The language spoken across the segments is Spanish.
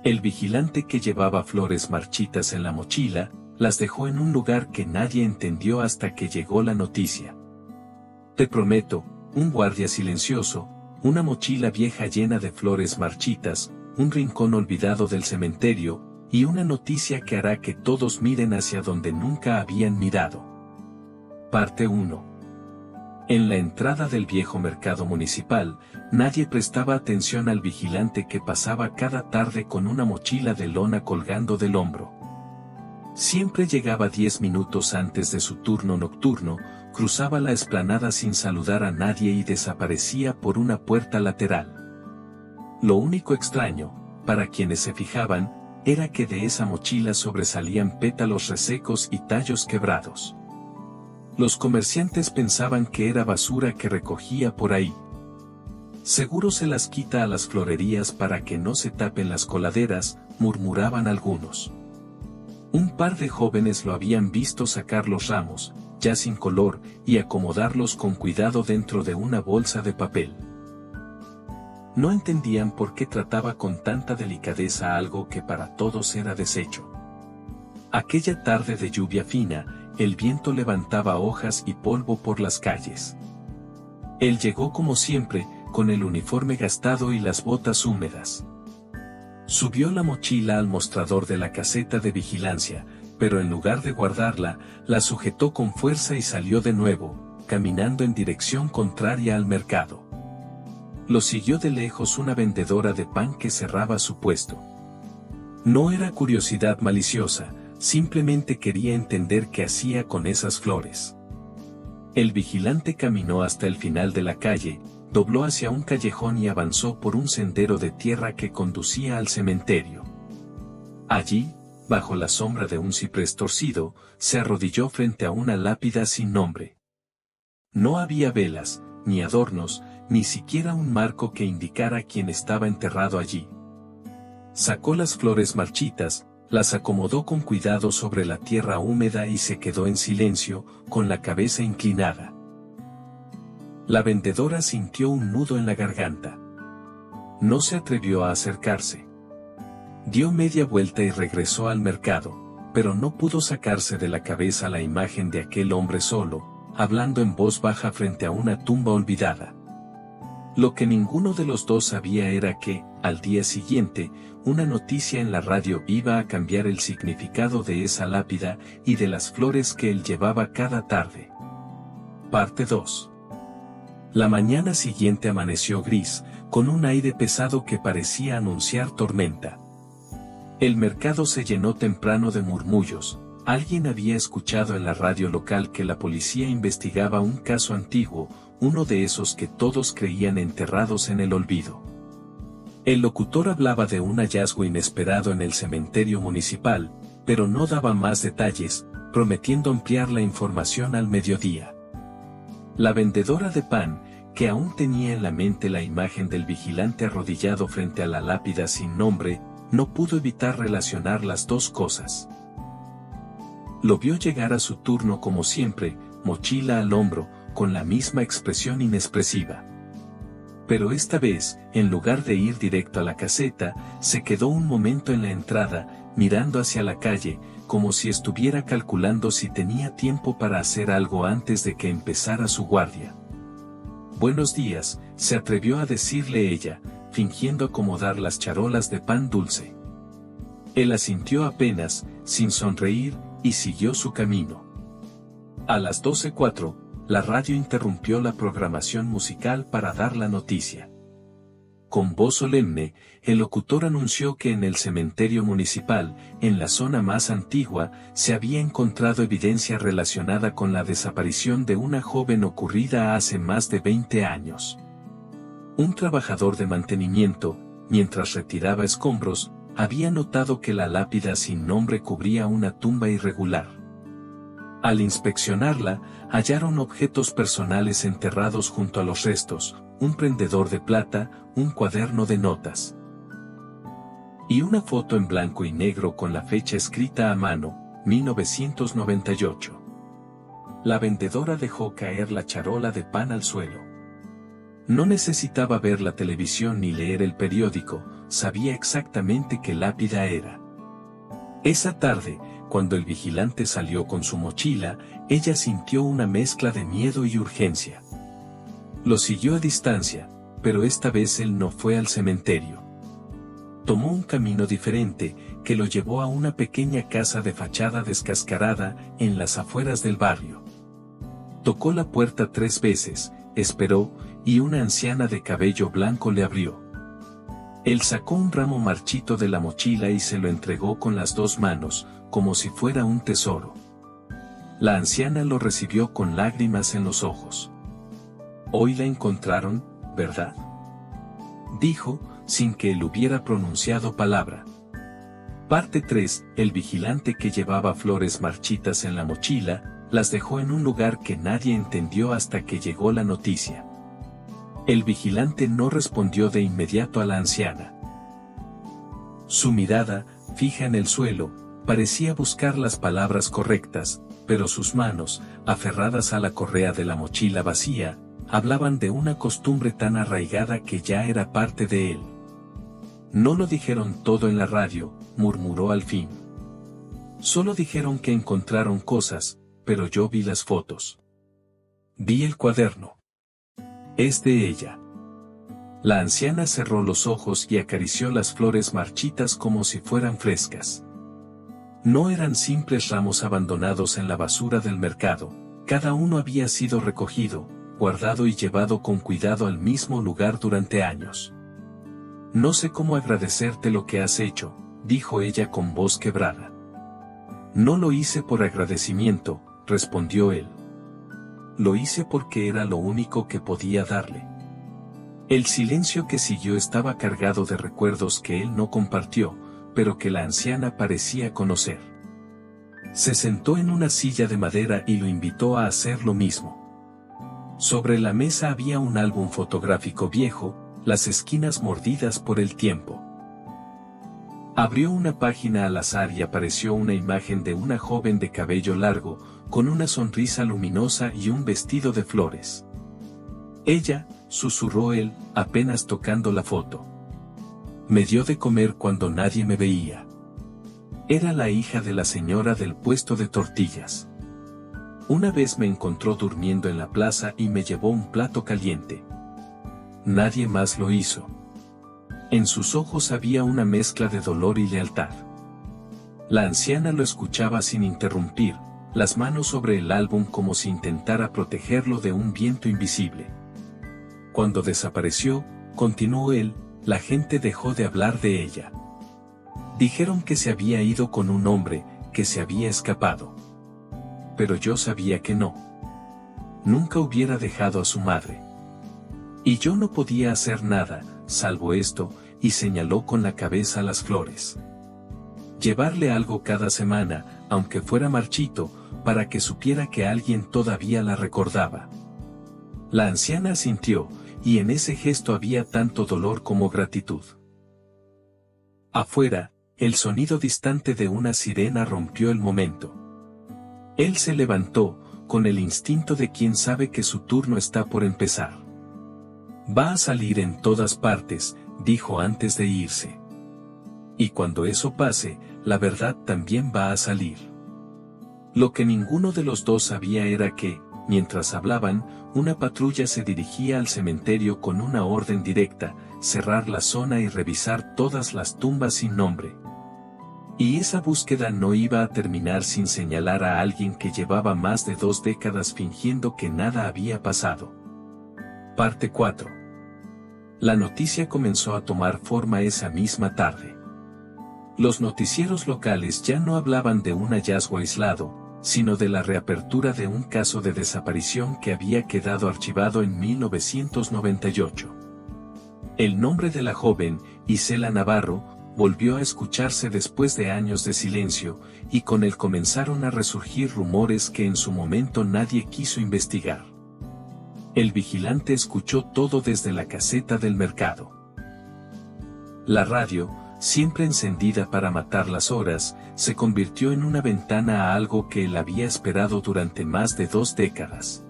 El vigilante que llevaba flores marchitas en la mochila, las dejó en un lugar que nadie entendió hasta que llegó la noticia. Te prometo, un guardia silencioso, una mochila vieja llena de flores marchitas, un rincón olvidado del cementerio, y una noticia que hará que todos miren hacia donde nunca habían mirado. Parte 1. En la entrada del viejo mercado municipal, nadie prestaba atención al vigilante que pasaba cada tarde con una mochila de lona colgando del hombro. Siempre llegaba 10 minutos antes de su turno nocturno, cruzaba la explanada sin saludar a nadie y desaparecía por una puerta lateral. Lo único extraño, para quienes se fijaban, era que de esa mochila sobresalían pétalos resecos y tallos quebrados. Los comerciantes pensaban que era basura que recogía por ahí. Seguro se las quita a las florerías para que no se tapen las coladeras, murmuraban algunos. Un par de jóvenes lo habían visto sacar los ramos, ya sin color, y acomodarlos con cuidado dentro de una bolsa de papel. No entendían por qué trataba con tanta delicadeza algo que para todos era desecho. Aquella tarde de lluvia fina, el viento levantaba hojas y polvo por las calles. Él llegó como siempre, con el uniforme gastado y las botas húmedas. Subió la mochila al mostrador de la caseta de vigilancia, pero en lugar de guardarla, la sujetó con fuerza y salió de nuevo, caminando en dirección contraria al mercado. Lo siguió de lejos una vendedora de pan que cerraba su puesto. No era curiosidad maliciosa, simplemente quería entender qué hacía con esas flores. El vigilante caminó hasta el final de la calle, dobló hacia un callejón y avanzó por un sendero de tierra que conducía al cementerio. Allí, bajo la sombra de un ciprés torcido, se arrodilló frente a una lápida sin nombre. No había velas, ni adornos, ni siquiera un marco que indicara quién estaba enterrado allí. Sacó las flores marchitas, las acomodó con cuidado sobre la tierra húmeda y se quedó en silencio, con la cabeza inclinada. La vendedora sintió un nudo en la garganta. No se atrevió a acercarse. Dio media vuelta y regresó al mercado, pero no pudo sacarse de la cabeza la imagen de aquel hombre solo, hablando en voz baja frente a una tumba olvidada. Lo que ninguno de los dos sabía era que, al día siguiente, una noticia en la radio iba a cambiar el significado de esa lápida y de las flores que él llevaba cada tarde. Parte 2. La mañana siguiente amaneció gris, con un aire pesado que parecía anunciar tormenta. El mercado se llenó temprano de murmullos. Alguien había escuchado en la radio local que la policía investigaba un caso antiguo, uno de esos que todos creían enterrados en el olvido. El locutor hablaba de un hallazgo inesperado en el cementerio municipal, pero no daba más detalles, prometiendo ampliar la información al mediodía. La vendedora de pan, que aún tenía en la mente la imagen del vigilante arrodillado frente a la lápida sin nombre, no pudo evitar relacionar las dos cosas. Lo vio llegar a su turno como siempre, mochila al hombro, con la misma expresión inexpresiva. Pero esta vez, en lugar de ir directo a la caseta, se quedó un momento en la entrada, mirando hacia la calle, como si estuviera calculando si tenía tiempo para hacer algo antes de que empezara su guardia. «Buenos días», se atrevió a decirle ella, fingiendo acomodar las charolas de pan dulce. Él asintió apenas, sin sonreír, y siguió su camino. A las 12:04, la radio interrumpió la programación musical para dar la noticia. Con voz solemne, el locutor anunció que en el cementerio municipal, en la zona más antigua, se había encontrado evidencia relacionada con la desaparición de una joven ocurrida hace más de 20 años. Un trabajador de mantenimiento, mientras retiraba escombros, había notado que la lápida sin nombre cubría una tumba irregular. Al inspeccionarla, hallaron objetos personales enterrados junto a los restos, un prendedor de plata, un cuaderno de notas y una foto en blanco y negro con la fecha escrita a mano, 1998. La vendedora dejó caer la charola de pan al suelo. No necesitaba ver la televisión ni leer el periódico, sabía exactamente qué lápida era. Esa tarde, cuando el vigilante salió con su mochila, ella sintió una mezcla de miedo y urgencia. Lo siguió a distancia, pero esta vez él no fue al cementerio. Tomó un camino diferente, que lo llevó a una pequeña casa de fachada descascarada, en las afueras del barrio. Tocó la puerta 3 veces, esperó, y una anciana de cabello blanco le abrió. Él sacó un ramo marchito de la mochila y se lo entregó con las 2 manos, como si fuera un tesoro. La anciana lo recibió con lágrimas en los ojos. «Hoy la encontraron, ¿verdad?», dijo, sin que él hubiera pronunciado palabra. Parte 3. El vigilante que llevaba flores marchitas en la mochila, las dejó en un lugar que nadie entendió hasta que llegó la noticia. El vigilante no respondió de inmediato a la anciana. Su mirada, fija en el suelo, parecía buscar las palabras correctas, pero sus manos, aferradas a la correa de la mochila vacía, hablaban de una costumbre tan arraigada que ya era parte de él. «No lo dijeron todo en la radio», murmuró al fin. «Solo dijeron que encontraron cosas, pero yo vi las fotos. Vi el cuaderno. Es de ella». La anciana cerró los ojos y acarició las flores marchitas como si fueran frescas. No eran simples ramos abandonados en la basura del mercado, cada uno había sido recogido, guardado y llevado con cuidado al mismo lugar durante años. «No sé cómo agradecerte lo que has hecho», dijo ella con voz quebrada. «No lo hice por agradecimiento», respondió él. «Lo hice porque era lo único que podía darle». El silencio que siguió estaba cargado de recuerdos que él no compartió, pero que la anciana parecía conocer. Se sentó en una silla de madera y lo invitó a hacer lo mismo. Sobre la mesa había un álbum fotográfico viejo, las esquinas mordidas por el tiempo. Abrió una página al azar y apareció una imagen de una joven de cabello largo, con una sonrisa luminosa y un vestido de flores. «Ella», susurró él, apenas tocando la foto. «Me dio de comer cuando nadie me veía. Era la hija de la señora del puesto de tortillas. Una vez me encontró durmiendo en la plaza y me llevó un plato caliente. Nadie más lo hizo». En sus ojos había una mezcla de dolor y lealtad. La anciana lo escuchaba sin interrumpir, las manos sobre el álbum como si intentara protegerlo de un viento invisible. Cuando desapareció, continuó él, la gente dejó de hablar de ella. Dijeron que se había ido con un hombre, que se había escapado. Pero yo sabía que no. Nunca hubiera dejado a su madre. Y yo no podía hacer nada, salvo esto, y señaló con la cabeza las flores. Llevarle algo cada semana, aunque fuera marchito, para que supiera que alguien todavía la recordaba. La anciana asintió, y en ese gesto había tanto dolor como gratitud. Afuera, el sonido distante de una sirena rompió el momento. Él se levantó, con el instinto de quien sabe que su turno está por empezar. «Va a salir en todas partes», dijo antes de irse. «Y cuando eso pase, la verdad también va a salir». Lo que ninguno de los dos sabía era que, mientras hablaban, una patrulla se dirigía al cementerio con una orden directa: cerrar la zona y revisar todas las tumbas sin nombre. Y esa búsqueda no iba a terminar sin señalar a alguien que llevaba más de 2 décadas fingiendo que nada había pasado. Parte 4. La noticia comenzó a tomar forma esa misma tarde. Los noticieros locales ya no hablaban de un hallazgo aislado, sino de la reapertura de un caso de desaparición que había quedado archivado en 1998. El nombre de la joven, Isela Navarro, volvió a escucharse después de años de silencio, y con él comenzaron a resurgir rumores que en su momento nadie quiso investigar. El vigilante escuchó todo desde la caseta del mercado. La radio, siempre encendida para matar las horas, se convirtió en una ventana a algo que él había esperado durante más de 2 décadas.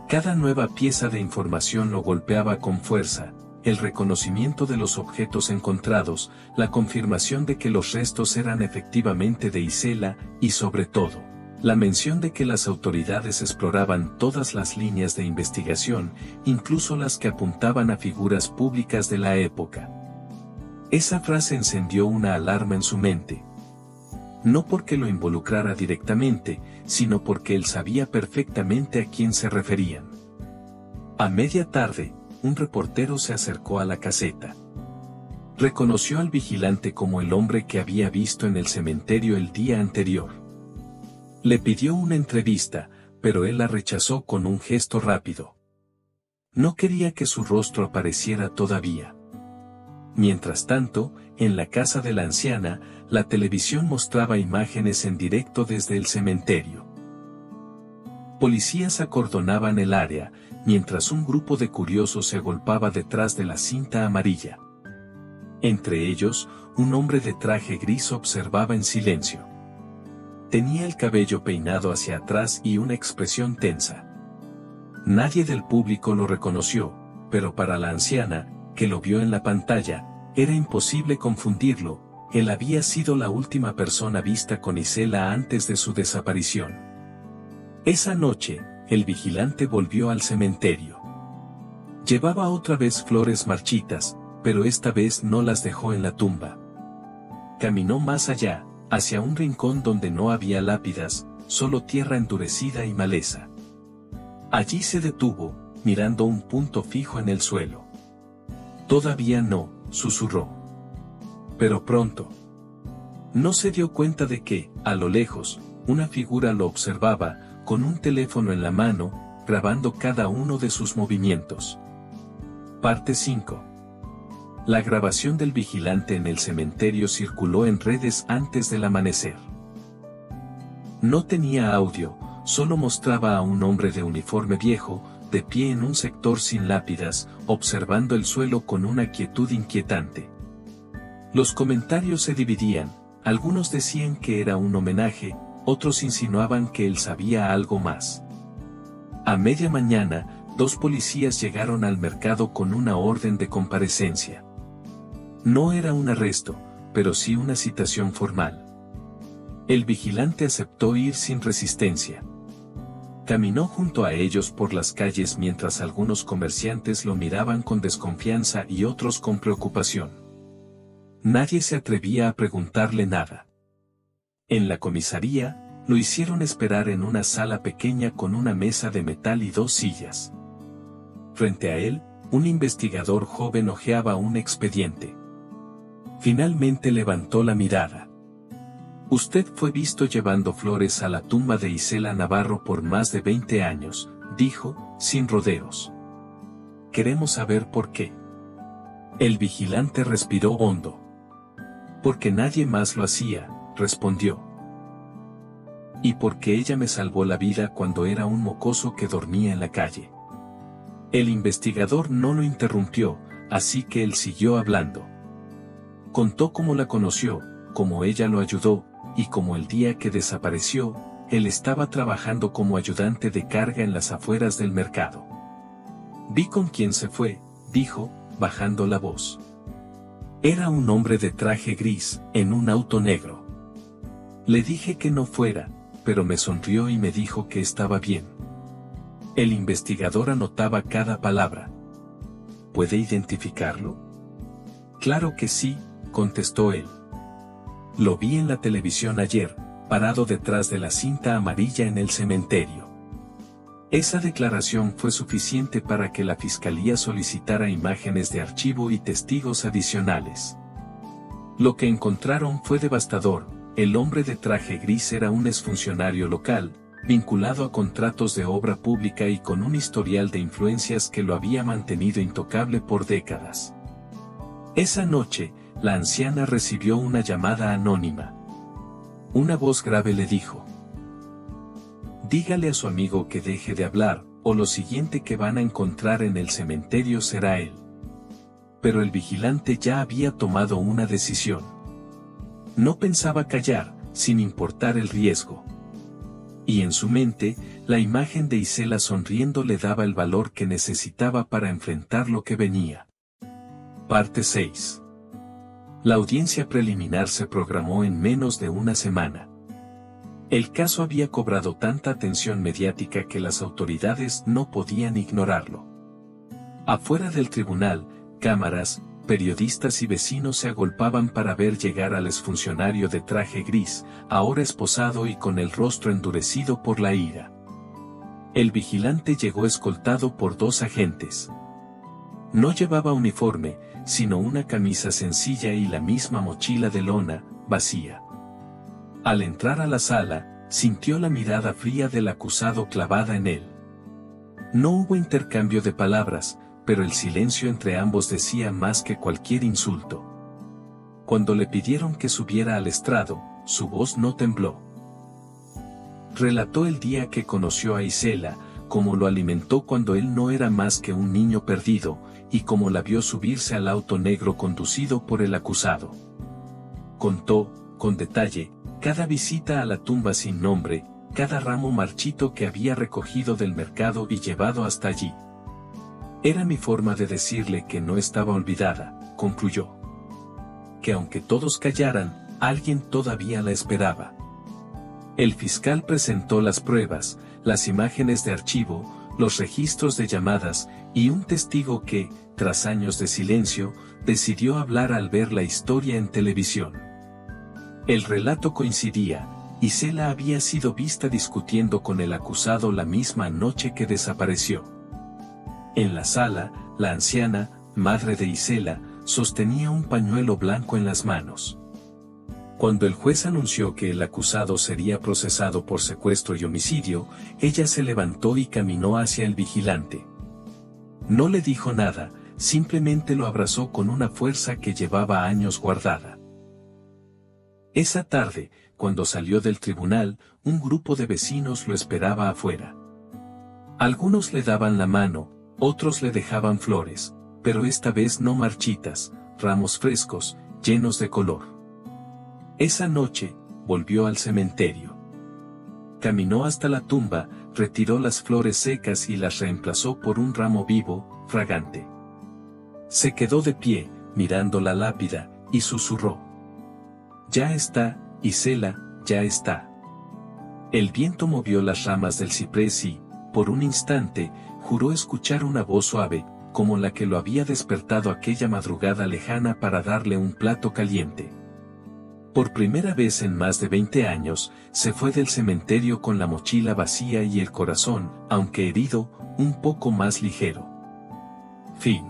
Cada nueva pieza de información lo golpeaba con fuerza, el reconocimiento de los objetos encontrados, la confirmación de que los restos eran efectivamente de Isela, y sobre todo, la mención de que las autoridades exploraban todas las líneas de investigación, incluso las que apuntaban a figuras públicas de la época. Esa frase encendió una alarma en su mente. No porque lo involucrara directamente, sino porque él sabía perfectamente a quién se referían. A media tarde, un reportero se acercó a la caseta. Reconoció al vigilante como el hombre que había visto en el cementerio el día anterior. Le pidió una entrevista, pero él la rechazó con un gesto rápido. No quería que su rostro apareciera todavía. Mientras tanto, en la casa de la anciana, la televisión mostraba imágenes en directo desde el cementerio. Policías acordonaban el área, mientras un grupo de curiosos se agolpaba detrás de la cinta amarilla. Entre ellos, un hombre de traje gris observaba en silencio. Tenía el cabello peinado hacia atrás y una expresión tensa. Nadie del público lo reconoció, pero para la anciana, que lo vio en la pantalla, era imposible confundirlo. Él había sido la última persona vista con Isela antes de su desaparición. Esa noche, el vigilante volvió al cementerio. Llevaba otra vez flores marchitas, pero esta vez no las dejó en la tumba. Caminó más allá, hacia un rincón donde no había lápidas, solo tierra endurecida y maleza. Allí se detuvo, mirando un punto fijo en el suelo. Todavía no, susurró. Pero pronto. No se dio cuenta de que, a lo lejos, una figura lo observaba, con un teléfono en la mano, grabando cada uno de sus movimientos. Parte 5. La grabación del vigilante en el cementerio circuló en redes antes del amanecer. No tenía audio, solo mostraba a un hombre de uniforme viejo, de pie en un sector sin lápidas, observando el suelo con una quietud inquietante. Los comentarios se dividían, algunos decían que era un homenaje, otros insinuaban que él sabía algo más. A media mañana, 2 policías llegaron al mercado con una orden de comparecencia. No era un arresto, pero sí una citación formal. El vigilante aceptó ir sin resistencia. Caminó junto a ellos por las calles mientras algunos comerciantes lo miraban con desconfianza y otros con preocupación. Nadie se atrevía a preguntarle nada. En la comisaría, lo hicieron esperar en una sala pequeña con una mesa de metal y 2 sillas. Frente a él, un investigador joven hojeaba un expediente. Finalmente levantó la mirada. Usted fue visto llevando flores a la tumba de Isela Navarro por más de 20 años, dijo, sin rodeos. Queremos saber por qué. El vigilante respiró hondo. Porque nadie más lo hacía, respondió. Y porque ella me salvó la vida cuando era un mocoso que dormía en la calle. El investigador no lo interrumpió, así que él siguió hablando. Contó cómo la conoció, cómo ella lo ayudó, y cómo el día que desapareció, él estaba trabajando como ayudante de carga en las afueras del mercado. Vi con quién se fue, dijo, bajando la voz. Era un hombre de traje gris, en un auto negro. Le dije que no fuera, pero me sonrió y me dijo que estaba bien. El investigador anotaba cada palabra. ¿Puede identificarlo? Claro que sí, contestó él. Lo vi en la televisión ayer, parado detrás de la cinta amarilla en el cementerio. Esa declaración fue suficiente para que la fiscalía solicitara imágenes de archivo y testigos adicionales. Lo que encontraron fue devastador. El hombre de traje gris era un exfuncionario local, vinculado a contratos de obra pública y con un historial de influencias que lo había mantenido intocable por décadas. Esa noche, la anciana recibió una llamada anónima. Una voz grave le dijo: dígale a su amigo que deje de hablar, o lo siguiente que van a encontrar en el cementerio será él. Pero el vigilante ya había tomado una decisión. No pensaba callar, sin importar el riesgo. Y en su mente, la imagen de Isela sonriendo le daba el valor que necesitaba para enfrentar lo que venía. Parte 6. La audiencia preliminar se programó en menos de una semana. El caso había cobrado tanta atención mediática que las autoridades no podían ignorarlo. Afuera del tribunal, cámaras, periodistas y vecinos se agolpaban para ver llegar al exfuncionario de traje gris, ahora esposado y con el rostro endurecido por la ira. El vigilante llegó escoltado por 2 agentes. No llevaba uniforme, sino una camisa sencilla y la misma mochila de lona, vacía. Al entrar a la sala, sintió la mirada fría del acusado clavada en él. No hubo intercambio de palabras, pero el silencio entre ambos decía más que cualquier insulto. Cuando le pidieron que subiera al estrado, su voz no tembló. Relató el día que conoció a Isela, cómo lo alimentó cuando él no era más que un niño perdido, y cómo la vio subirse al auto negro conducido por el acusado. Contó, con detalle, cada visita a la tumba sin nombre, cada ramo marchito que había recogido del mercado y llevado hasta allí. Era mi forma de decirle que no estaba olvidada, concluyó. Que aunque todos callaran, alguien todavía la esperaba. El fiscal presentó las pruebas, las imágenes de archivo, los registros de llamadas, y un testigo que, tras años de silencio, decidió hablar al ver la historia en televisión. El relato coincidía, Isela había sido vista discutiendo con el acusado la misma noche que desapareció. En la sala, la anciana, madre de Isela, sostenía un pañuelo blanco en las manos. Cuando el juez anunció que el acusado sería procesado por secuestro y homicidio, ella se levantó y caminó hacia el vigilante. No le dijo nada, simplemente lo abrazó con una fuerza que llevaba años guardada. Esa tarde, cuando salió del tribunal, un grupo de vecinos lo esperaba afuera. Algunos le daban la mano, otros le dejaban flores, pero esta vez no marchitas, ramos frescos, llenos de color. Esa noche, volvió al cementerio. Caminó hasta la tumba, retiró las flores secas y las reemplazó por un ramo vivo, fragante. Se quedó de pie, mirando la lápida, y susurró. Ya está, Isela, ya está. El viento movió las ramas del ciprés y, por un instante, juró escuchar una voz suave, como la que lo había despertado aquella madrugada lejana para darle un plato caliente. Por primera vez en más de 20 años, se fue del cementerio con la mochila vacía y el corazón, aunque herido, un poco más ligero. Fin.